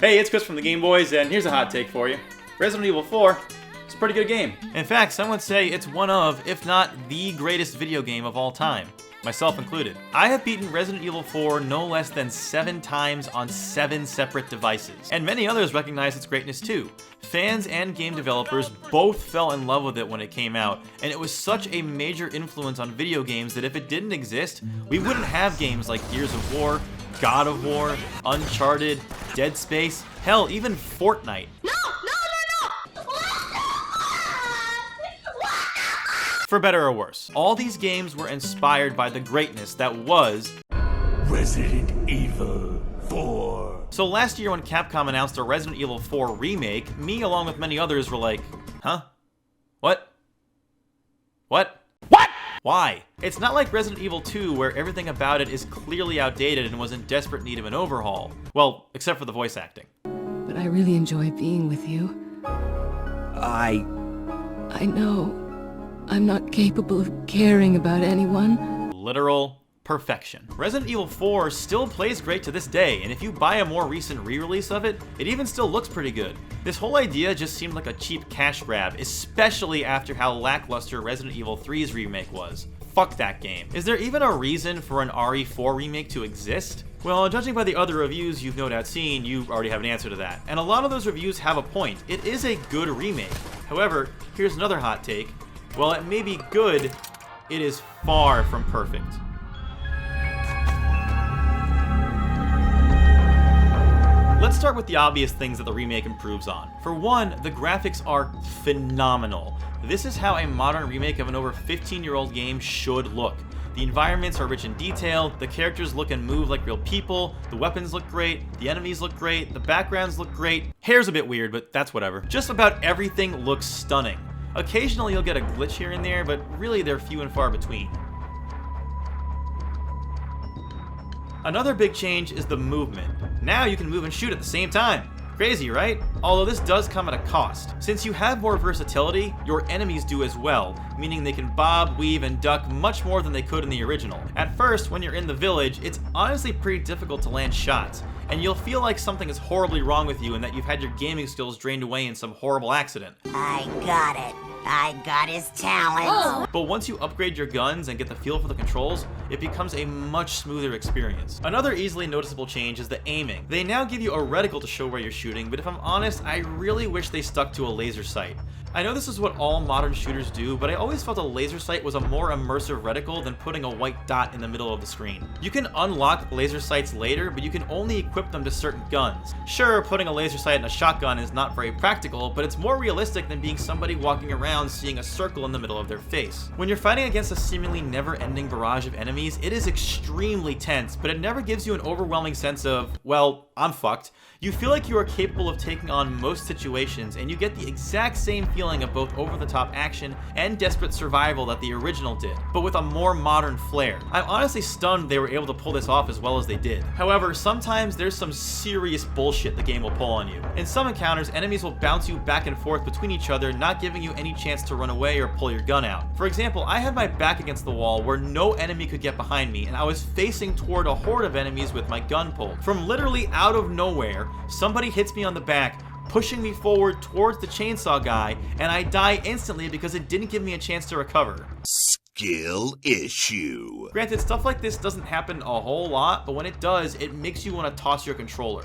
Hey, it's Chris from the Game Boiz, and here's a hot take for you. Resident Evil 4 is a pretty good game. In fact, some would say it's one of, if not the greatest video game of all time, myself included. I have beaten Resident Evil 4 no less than 7 times on 7 separate devices, and many others recognize its greatness too. Fans and game developers both fell in love with it when it came out, and it was such a major influence on video games that if it didn't exist, we wouldn't have games like Gears of War, God of War, Uncharted, Dead Space, hell, even Fortnite. No! For better or worse, all these games were inspired by the greatness that was Resident Evil 4. So last year when Capcom announced a Resident Evil 4 remake, me along with many others were like, huh? What? What? What? Why? It's not like Resident Evil 2 where everything about it is clearly outdated and was in desperate need of an overhaul. Well, except for the voice acting. But I really enjoy being with you. I know I'm not capable of caring about anyone. Literal perfection. Resident Evil 4 still plays great to this day, and if you buy a more recent re-release of it, it even still looks pretty good. This whole idea just seemed like a cheap cash grab, especially after how lackluster Resident Evil 3's remake was. Fuck that game. Is there even a reason for an RE4 remake to exist? Well, judging by the other reviews you've no doubt seen, you already have an answer to that. And a lot of those reviews have a point. It is a good remake. However, here's another hot take. While it may be good, it is far from perfect. Let's start with the obvious things that the remake improves on. For one, the graphics are phenomenal. This is how a modern remake of an over 15-year-old game should look. The environments are rich in detail, the characters look and move like real people, the weapons look great, the enemies look great, the backgrounds look great. Hair's a bit weird, but that's whatever. Just about everything looks stunning. Occasionally you'll get a glitch here and there, but really they're few and far between. Another big change is the movement. Now you can move and shoot at the same time. Crazy, right? Although this does come at a cost. Since you have more versatility, your enemies do as well, meaning they can bob, weave, and duck much more than they could in the original. At first, when you're in the village, it's honestly pretty difficult to land shots, and you'll feel like something is horribly wrong with you and that you've had your gaming skills drained away in some horrible accident. I got it. I got his talent. But once you upgrade your guns and get the feel for the controls, it becomes a much smoother experience. Another easily noticeable change is the aiming. They now give you a reticle to show where you're shooting, but if I'm honest, I really wish they stuck to a laser sight. I know this is what all modern shooters do, but I always felt a laser sight was a more immersive reticle than putting a white dot in the middle of the screen. You can unlock laser sights later, but you can only equip them to certain guns. Sure, putting a laser sight in a shotgun is not very practical, but it's more realistic than being somebody walking around seeing a circle in the middle of their face. When you're fighting against a seemingly never-ending barrage of enemies, it is extremely tense, but it never gives you an overwhelming sense of, well, I'm fucked. You feel like you are capable of taking on most situations, and you get the exact same feeling of both over-the-top action and desperate survival that the original did, but with a more modern flair. I'm honestly stunned they were able to pull this off as well as they did. However, sometimes there's some serious bullshit the game will pull on you. In some encounters, enemies will bounce you back and forth between each other, not giving you any chance to run away or pull your gun out. For example, I had my back against the wall where no enemy could get behind me, and I was facing toward a horde of enemies with my gun pulled. From literally out of nowhere, somebody hits me on the back, pushing me forward towards the chainsaw guy, and I die instantly because it didn't give me a chance to recover. Skill issue. Granted, stuff like this doesn't happen a whole lot, but when it does, it makes you want to toss your controller.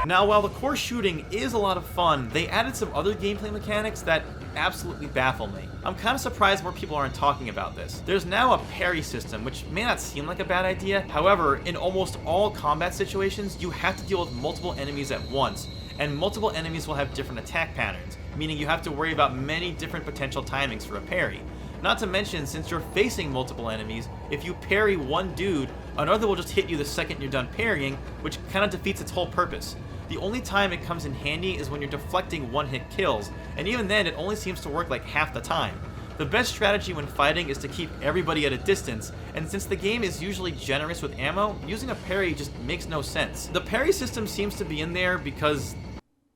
Now, while the core shooting is a lot of fun, they added some other gameplay mechanics that absolutely baffle me. I'm kind of surprised more people aren't talking about this. There's now a parry system, which may not seem like a bad idea. However, in almost all combat situations, you have to deal with multiple enemies at once, and multiple enemies will have different attack patterns, meaning you have to worry about many different potential timings for a parry. Not to mention, since you're facing multiple enemies, if you parry one dude, another will just hit you the second you're done parrying, which kind of defeats its whole purpose. The only time it comes in handy is when you're deflecting one-hit kills, and even then it only seems to work like half the time. The best strategy when fighting is to keep everybody at a distance, and since the game is usually generous with ammo, using a parry just makes no sense. The parry system seems to be in there because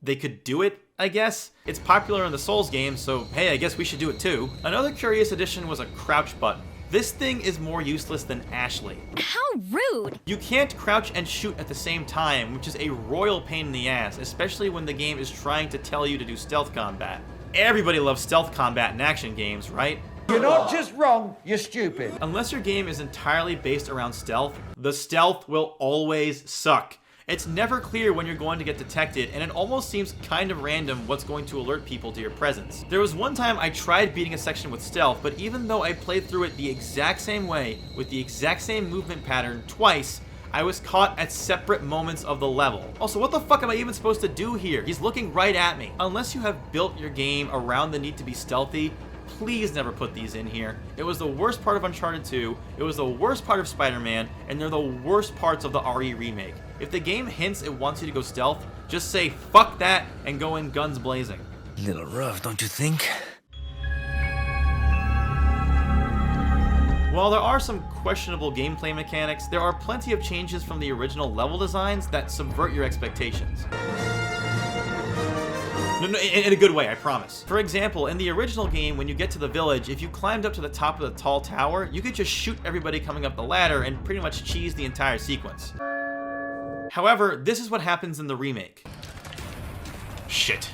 they could do it, I guess. It's popular in the Souls games, so hey, I guess we should do it too. Another curious addition was a crouch button. This thing is more useless than Ashley. How rude! You can't crouch and shoot at the same time, which is a royal pain in the ass, especially when the game is trying to tell you to do stealth combat. Everybody loves stealth combat in action games, right? You're not just wrong, you're stupid. Unless your game is entirely based around stealth, the stealth will always suck. It's never clear when you're going to get detected, and it almost seems kind of random what's going to alert people to your presence. There was one time I tried beating a section with stealth, but even though I played through it the exact same way, with the exact same movement pattern twice, I was caught at separate moments of the level. Also, what the fuck am I even supposed to do here? He's looking right at me. Unless you have built your game around the need to be stealthy, please never put these in here. It was the worst part of Uncharted 2, it was the worst part of Spider-Man, and they're the worst parts of the RE remake. If the game hints it wants you to go stealth, just say fuck that and go in guns blazing. Little rough, don't you think? While there are some questionable gameplay mechanics, there are plenty of changes from the original level designs that subvert your expectations. No, in a good way, I promise. For example, in the original game, when you get to the village, if you climbed up to the top of the tall tower, you could just shoot everybody coming up the ladder and pretty much cheese the entire sequence. However, this is what happens in the remake. Shit.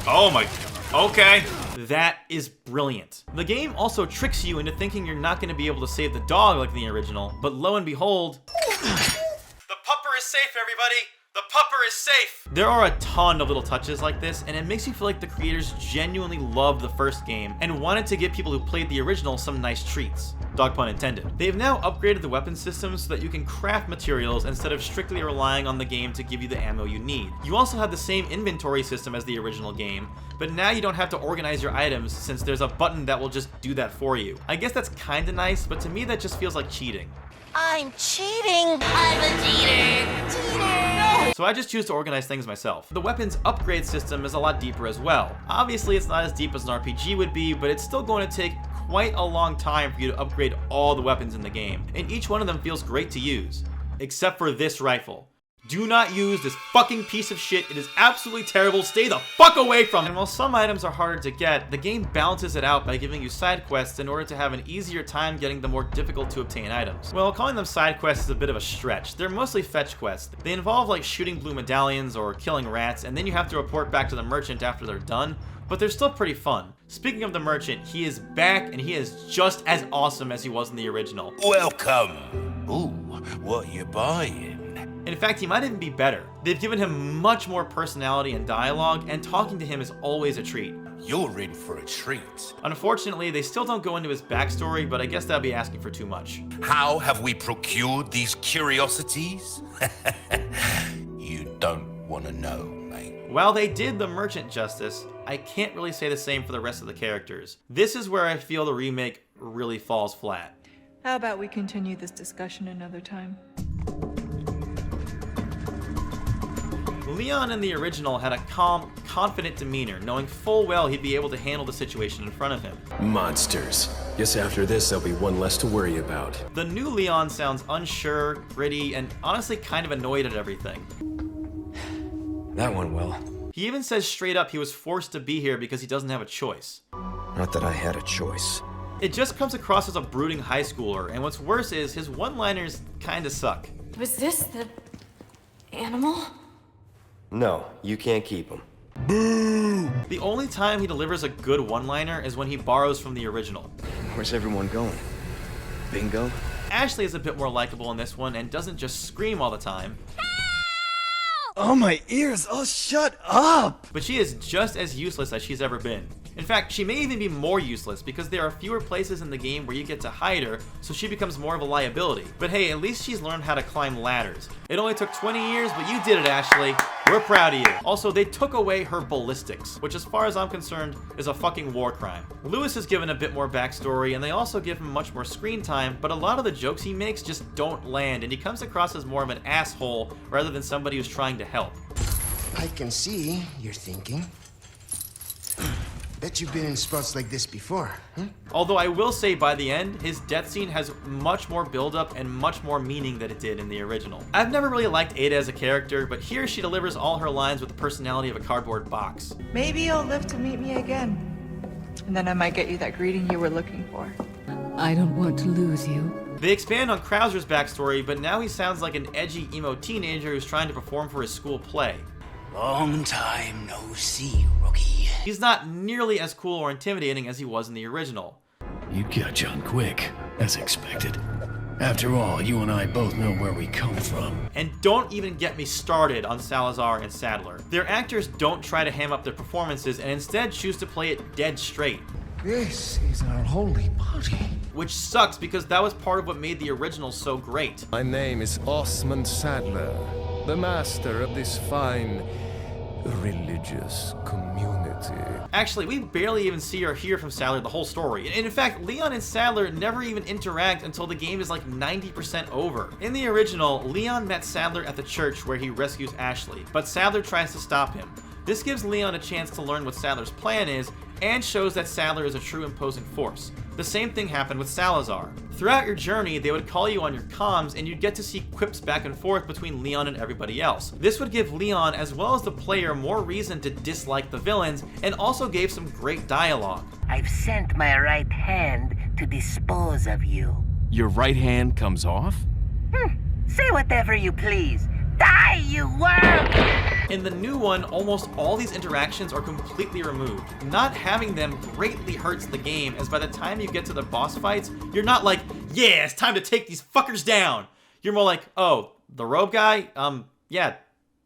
Oh my... Okay. That is brilliant. The game also tricks you into thinking you're not going to be able to save the dog like in the original, but lo and behold... The pupper is safe, everybody! The pupper is safe! There are a ton of little touches like this, and it makes you feel like the creators genuinely loved the first game and wanted to give people who played the original some nice treats. Dog pun intended. They've now upgraded the weapon system so that you can craft materials instead of strictly relying on the game to give you the ammo you need. You also have the same inventory system as the original game, but now you don't have to organize your items since there's a button that will just do that for you. I guess that's kinda nice, but to me that just feels like cheating. I'm cheating. I'm a cheater. Cheater. So I just choose to organize things myself. The weapons upgrade system is a lot deeper as well. Obviously it's not as deep as an RPG would be, but it's still going to take quite a long time for you to upgrade all the weapons in the game, and each one of them feels great to use. Except for this rifle. Do not use this fucking piece of shit. It is absolutely terrible. Stay the fuck away from it. And while some items are harder to get, the game balances it out by giving you side quests in order to have an easier time getting the more difficult to obtain items. Well, calling them side quests is a bit of a stretch. They're mostly fetch quests. They involve like shooting blue medallions or killing rats, and then you have to report back to the merchant after they're done, but they're still pretty fun. Speaking of the merchant, he is back and he is just as awesome as he was in the original. Welcome. Ooh, what you buying? In fact, he might even be better. They've given him much more personality and dialogue, and talking to him is always a treat. You're in for a treat. Unfortunately, they still don't go into his backstory, but I guess that'd be asking for too much. How have we procured these curiosities? You don't want to know, mate. While they did the merchant justice, I can't really say the same for the rest of the characters. This is where I feel the remake really falls flat. How about we continue this discussion another time? Leon in the original had a calm, confident demeanor, knowing full well he'd be able to handle the situation in front of him. Monsters. Guess after this there'll be one less to worry about. The new Leon sounds unsure, gritty, and honestly kind of annoyed at everything. That went well. He even says straight up he was forced to be here because he doesn't have a choice. Not that I had a choice. It just comes across as a brooding high schooler, and what's worse is his one-liners kinda suck. Was this the animal? No, you can't keep him. The only time he delivers a good one-liner is when he borrows from the original. Where's everyone going? Bingo? Ashley is a bit more likable in this one and doesn't just scream all the time. Oh, my ears! Oh, shut up! But she is just as useless as she's ever been. In fact, she may even be more useless because there are fewer places in the game where you get to hide her, so she becomes more of a liability. But hey, at least she's learned how to climb ladders. It only took 20 years, but you did it, Ashley. We're proud of you. Also, they took away her ballistics, which as far as I'm concerned, is a fucking war crime. Lewis is given a bit more backstory, and they also give him much more screen time, but a lot of the jokes he makes just don't land, and he comes across as more of an asshole rather than somebody who's trying to help. I can see you're thinking. Bet you've been in spots like this before, huh? Although I will say by the end, his death scene has much more build-up and much more meaning than it did in the original. I've never really liked Ada as a character, but here she delivers all her lines with the personality of a cardboard box. Maybe you'll live to meet me again. And then I might get you that greeting you were looking for. I don't want to lose you. They expand on Krauser's backstory, but now he sounds like an edgy emo teenager who's trying to perform for his school play. Long time no see, rookie. He's not nearly as cool or intimidating as he was in the original. You catch on quick, as expected. After all, you and I both know where we come from. And don't even get me started on Salazar and Sadler. Their actors don't try to ham up their performances and instead choose to play it dead straight. This is our holy body. Which sucks because that was part of what made the original so great. My name is Osmond Sadler, the master of this fine religious community. Actually, we barely even see or hear from Sadler the whole story. And in fact, Leon and Sadler never even interact until the game is like 90% over. In the original, Leon met Sadler at the church where he rescues Ashley, but Sadler tries to stop him. This gives Leon a chance to learn what Sadler's plan is, and shows that Sadler is a true imposing force. The same thing happened with Salazar. Throughout your journey, they would call you on your comms, and you'd get to see quips back and forth between Leon and everybody else. This would give Leon, as well as the player, more reason to dislike the villains, and also gave some great dialogue. I've sent my right hand to dispose of you. Your right hand comes off? Say whatever you please. Die, you worm! In the new one, almost all these interactions are completely removed. Not having them greatly hurts the game, as by the time you get to the boss fights, you're not like, yeah, it's time to take these fuckers down. You're more like, oh, the robe guy? Yeah,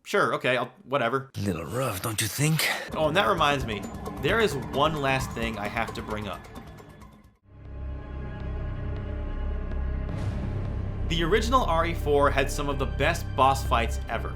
sure, okay, whatever. Little rough, don't you think? Oh, and that reminds me, there is one last thing I have to bring up. The original RE4 had some of the best boss fights ever.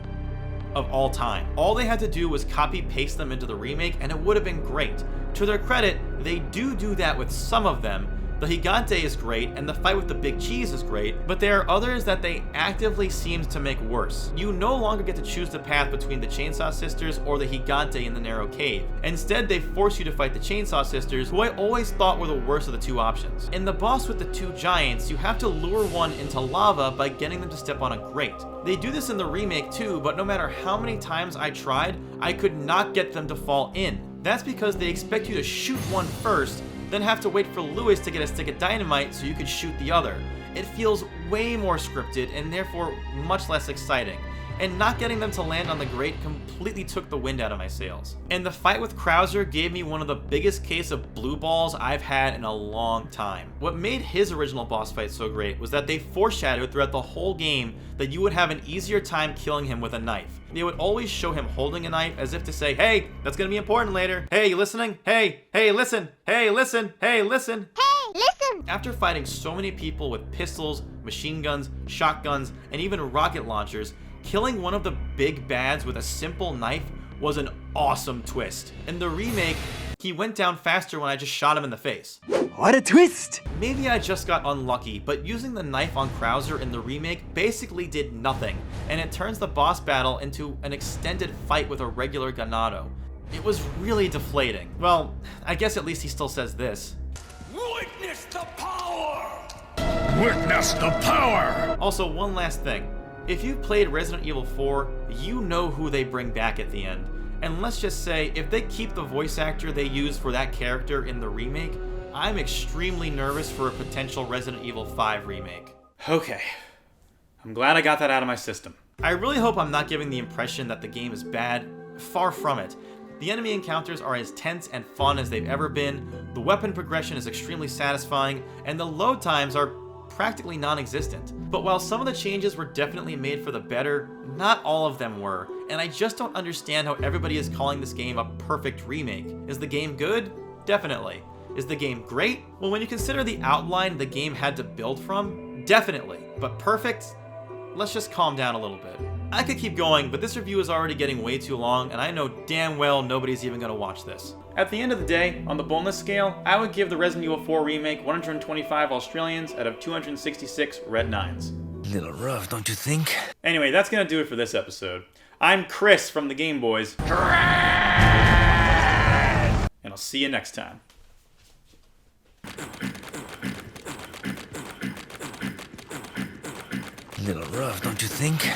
Of all time. All they had to do was copy-paste them into the remake and it would have been great. To their credit, they do that with some of them. The Gigante is great and the fight with the big cheese is great, but there are others that they actively seem to make worse. You no longer get to choose the path between the Chainsaw Sisters or the Gigante in the narrow cave. Instead, they force you to fight the Chainsaw Sisters, who I always thought were the worst of the two options. In the boss with the two giants, you have to lure one into lava by getting them to step on a grate. They do this in the remake too, but no matter how many times I tried, I could not get them to fall in. That's because they expect you to shoot one first, then have to wait for Lewis to get a stick of dynamite so you could shoot the other. It feels way more scripted and therefore much less exciting. And not getting them to land on the grate completely took the wind out of my sails. And the fight with Krauser gave me one of the biggest case of blue balls I've had in a long time. What made his original boss fight so great was that they foreshadowed throughout the whole game that you would have an easier time killing him with a knife. They would always show him holding a knife as if to say, hey, that's gonna be important later. Hey, you listening? Hey, listen. Hey, listen. Hey, listen. Hey, listen! After fighting so many people with pistols, machine guns, shotguns, and even rocket launchers, killing one of the big bads with a simple knife was an awesome twist. In the remake, he went down faster when I just shot him in the face. What a twist! Maybe I just got unlucky, but using the knife on Krauser in the remake basically did nothing, and it turns the boss battle into an extended fight with a regular Ganado. It was really deflating. Well, I guess at least he still says this. Witness the power! Witness the power! Also, one last thing. If you've played Resident Evil 4, you know who they bring back at the end. And let's just say, if they keep the voice actor they used for that character in the remake, I'm extremely nervous for a potential Resident Evil 5 remake. Okay, I'm glad I got that out of my system. I really hope I'm not giving the impression that the game is bad. Far from it. The enemy encounters are as tense and fun as they've ever been, the weapon progression is extremely satisfying, and the load times are practically non-existent. But while some of the changes were definitely made for the better, not all of them were, and I just don't understand how everybody is calling this game a perfect remake. Is the game good? Definitely. Is the game great? Well, when you consider the outline the game had to build from, definitely. But perfect? Let's just calm down a little bit. I could keep going, but this review is already getting way too long, and I know damn well nobody's even gonna watch this. At the end of the day, on the boneless scale, I would give the Resident Evil 4 remake 125 Australians out of 266 red 9s. Little rough, don't you think? Anyway, that's gonna do it for this episode. I'm Chris from the Game Boiz. And I'll see you next time. Little rough, don't you think?